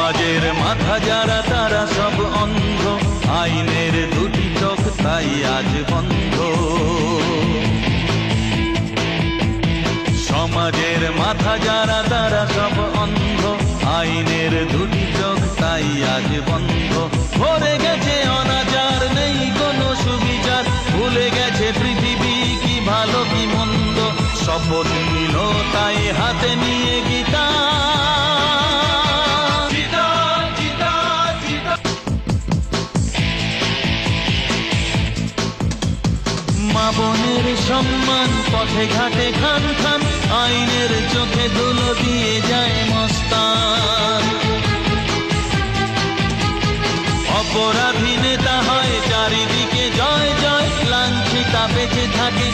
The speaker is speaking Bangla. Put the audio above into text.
সমাজের মাথা যারা তারা সব অন্ধ, আইনের দুটি চোখ তাই আজ বন্ধ। সমাজের মাথা যারা তারা সব অন্ধ, আইনের দুটি চোখ তাই আজ বন্ধ। ভরে গেছে অনাচার, নেই কোনো সুবিচার, ভুলে গেছে পৃথিবী কি ভালো কি মন্দ। শপথ নিল তাই হাতে নিয়ে গীতা, মা বোনের সম্মান পথে ঘাটে খান খান, আইনের চোখে ধুলো দিয়ে যায় মস্তান। অপরাধী নেতা হয় চারিদিকে জয় জয়, লাঞ্ছিতা বেঁচে থাকে